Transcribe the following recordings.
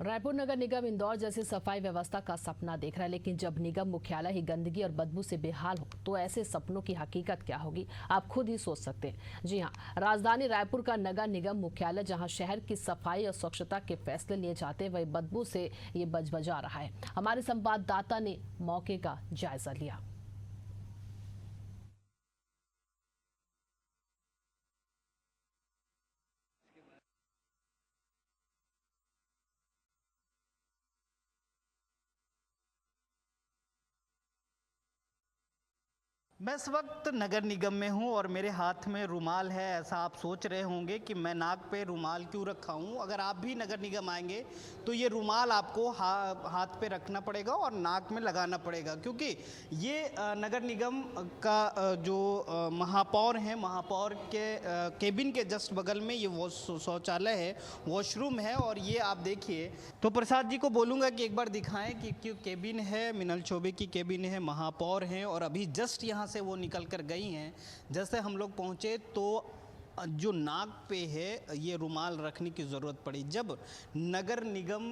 रायपुर नगर निगम इंदौर जैसी सफाई व्यवस्था का सपना देख रहा है, लेकिन जब निगम मुख्यालय ही गंदगी और बदबू से बेहाल हो तो ऐसे सपनों की हकीकत क्या होगी, आप खुद ही सोच सकते हैं। जी हां, राजधानी रायपुर का नगर निगम मुख्यालय जहां शहर की सफाई और स्वच्छता के फैसले लिए जाते हैं, वही बदबू से ये बजबजा रहा है। हमारे संवाददाता ने मौके का जायजा लिया। मैं इस वक्त नगर निगम में हूं और मेरे हाथ में रुमाल है। ऐसा आप सोच रहे होंगे कि मैं नाक पे रुमाल क्यों रखा हूं। अगर आप भी नगर निगम आएंगे तो ये रुमाल आपको हाथ पे रखना पड़ेगा और नाक में लगाना पड़ेगा, क्योंकि ये नगर निगम का जो महापौर हैं, महापौर के केबिन के जस्ट बगल में ये शौचालय है, वॉशरूम है। और ये आप देखिए, तो प्रसाद जी को बोलूँगा कि एक बार दिखाएं कि क्यों केबिन है, मिनल चौबे की केबिन है, महापौर हैं और अभी जस्ट यहाँ से वो निकल कर गई हैं। जैसे हम लोग पहुँचे तो जो नाक पे है ये रुमाल रखने की ज़रूरत पड़ी। जब नगर निगम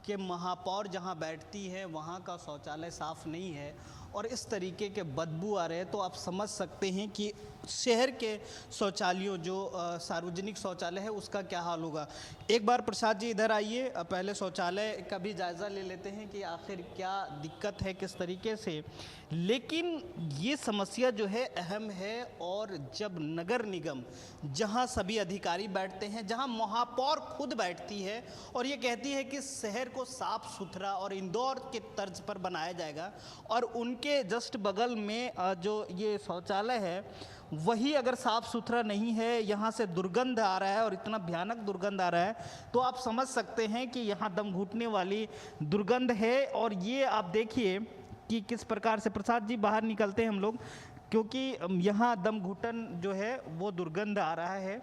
के महापौर जहाँ बैठती है वहाँ का शौचालय साफ़ नहीं है और इस तरीके के बदबू आ रहे हैं, तो आप समझ सकते हैं कि शहर के शौचालयों, जो सार्वजनिक शौचालय है, उसका क्या हाल होगा। एक बार प्रसाद जी इधर आइए, पहले शौचालय का भी जायज़ा ले लेते हैं कि आखिर क्या दिक्कत है, किस तरीके से। लेकिन ये समस्या जो है अहम है, और जब नगर निगम जहाँ सभी अधिकारी बैठते हैं, जहाँ महापौर खुद बैठती है और ये कहती है कि शहर को साफ़ सुथरा और इंदौर के तर्ज पर बनाया जाएगा, और उनके जस्ट बगल में जो ये शौचालय है वही अगर साफ़ सुथरा नहीं है, यहाँ से दुर्गंध आ रहा है और इतना भयानक दुर्गंध आ रहा है, तो आप समझ सकते हैं कि यहाँ दम घुटने वाली दुर्गंध है। और ये आप देखिए कि किस प्रकार से, प्रसाद जी बाहर निकलते हैं हम लोग, क्योंकि यहाँ दम घुटन जो है वो दुर्गंध आ रहा है।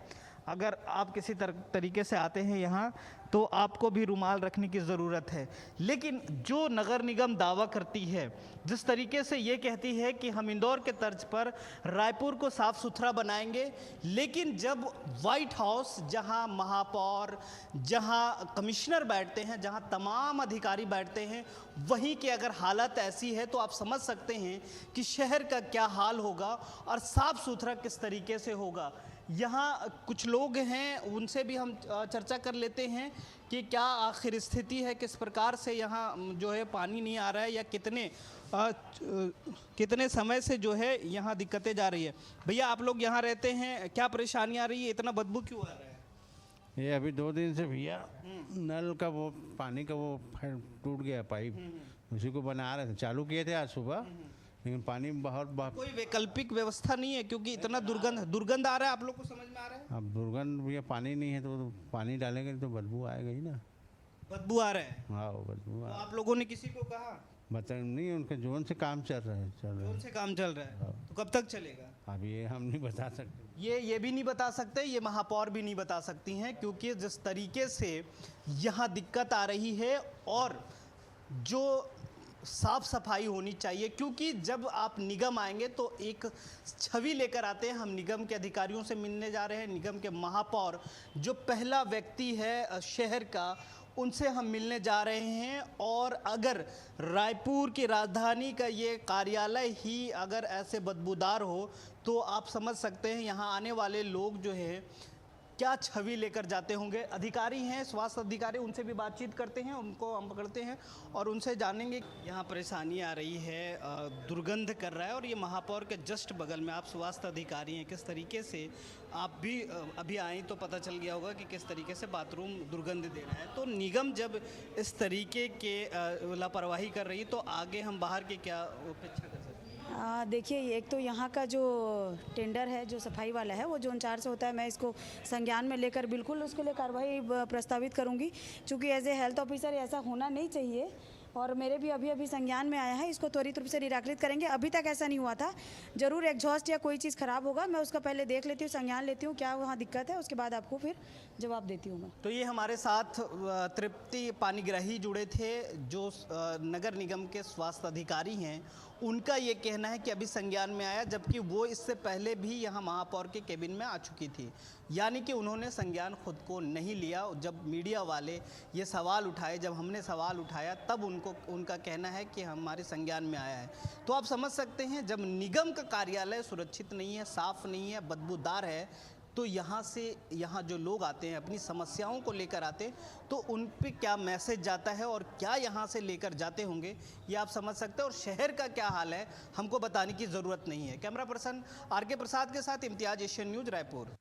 अगर आप किसी तरीके से आते हैं यहाँ तो आपको भी रुमाल रखने की ज़रूरत है। लेकिन जो नगर निगम दावा करती है, जिस तरीके से ये कहती है कि हम इंदौर के तर्ज पर रायपुर को साफ़ सुथरा बनाएंगे, लेकिन जब व्हाइट हाउस, जहाँ महापौर, जहाँ कमिश्नर बैठते हैं, जहाँ तमाम अधिकारी बैठते हैं, वहीं की अगर हालत ऐसी है तो आप समझ सकते हैं कि शहर का क्या हाल होगा और साफ़ सुथरा किस तरीके से होगा। यहाँ कुछ लोग हैं, उनसे भी हम चर्चा कर लेते हैं कि क्या आखिर स्थिति है, किस प्रकार से यहाँ जो है पानी नहीं आ रहा है, या कितने समय से जो है यहाँ दिक्कतें जा रही है। भैया, आप लोग यहाँ रहते हैं, क्या परेशानी आ रही है, इतना बदबू क्यों आ रहा है? ये अभी 2 दिन से भैया नल का वो पानी का वो टूट गया पाइप, उसी को बना रहे थे, चालू किए थे आज सुबह, लेकिन पानी बहुत कोई वैकल्पिक व्यवस्था नहीं है, क्योंकि इतना दुर्गंध आ रहा है, आप लोग को समझ में आ रहा है? अब दुर्गंध भैया, पानी नहीं है तो पानी डालेंगे तो बदबू आएगा ही ना। बदबू आ रहा है? हाँ, बदबू तो आप लोगों ने किसी को कहा? बता नहीं, उनके जोन से काम चल रहा है। जोन से काम चल रहा है, तो कब तक चलेगा? अब ये हम नहीं बता सकते। ये भी नहीं बता सकते, ये महापौर भी नहीं बता सकती हैं, क्योंकि जिस तरीके से यहाँ दिक्कत आ रही है और जो साफ सफाई होनी चाहिए, क्योंकि जब आप निगम आएंगे तो एक छवि लेकर आते हैं। हम निगम के अधिकारियों से मिलने जा रहे हैं, निगम के महापौर जो पहला व्यक्ति है शहर का, उनसे हम मिलने जा रहे हैं। और अगर रायपुर की राजधानी का ये कार्यालय ही अगर ऐसे बदबूदार हो तो आप समझ सकते हैं यहाँ आने वाले लोग जो है क्या छवि लेकर जाते होंगे। अधिकारी हैं, स्वास्थ्य अधिकारी, उनसे भी बातचीत करते हैं, उनको हम पकड़ते हैं और उनसे जानेंगे। यहाँ परेशानी आ रही है, दुर्गंध कर रहा है, और ये महापौर के जस्ट बगल में आप स्वास्थ्य अधिकारी हैं, किस तरीके से आप भी अभी आए तो पता चल गया होगा कि किस तरीके से बाथरूम दुर्गंध दे रहा है। तो निगम जब इस तरीके के लापरवाही कर रही है तो आगे हम बाहर की क्या अपेक्षा कर सकते हैं? देखिए, एक तो यहाँ का जो टेंडर है, जो सफाई वाला है, वो जोन 4 से होता है। मैं इसको संज्ञान में लेकर बिल्कुल उसके लिए कार्रवाई प्रस्तावित करूँगी, क्योंकि एज ए हेल्थ ऑफिसर ऐसा होना नहीं चाहिए। और मेरे भी अभी संज्ञान में आया है, इसको त्वरित रूप से निराकृत करेंगे। अभी तक ऐसा नहीं हुआ था, ज़रूर एग्जॉस्ट या कोई चीज़ ख़राब होगा, मैं उसका पहले देख लेती हूँ, संज्ञान लेती हूँ क्या वहाँ दिक्कत है, उसके बाद आपको फिर जवाब देती हूँ मैं। तो ये हमारे साथ तृप्ति पानीग्राही जुड़े थे, जो नगर निगम के स्वास्थ्य अधिकारी हैं, उनका ये कहना है कि अभी संज्ञान में आया, जबकि वो इससे पहले भी यहाँ महापौर के केबिन में आ चुकी थी। यानी कि उन्होंने संज्ञान खुद को नहीं लिया। जब मीडिया वाले ये सवाल उठाए, जब हमने सवाल उठाया, तब उनका कहना है कि हमारे संज्ञान में आया है। तो आप समझ सकते हैं, जब निगम का कार्यालय सुरक्षित नहीं है, साफ नहीं है, बदबूदार है, तो यहाँ जो लोग आते हैं अपनी समस्याओं को लेकर आते हैं, तो उन पे क्या मैसेज जाता है और क्या यहाँ से लेकर जाते होंगे, ये आप समझ सकते हैं। और शहर का क्या हाल है हमको बताने की ज़रूरत नहीं है। कैमरा पर्सन आर के प्रसाद के साथ इम्तियाज, एशियन न्यूज़, रायपुर।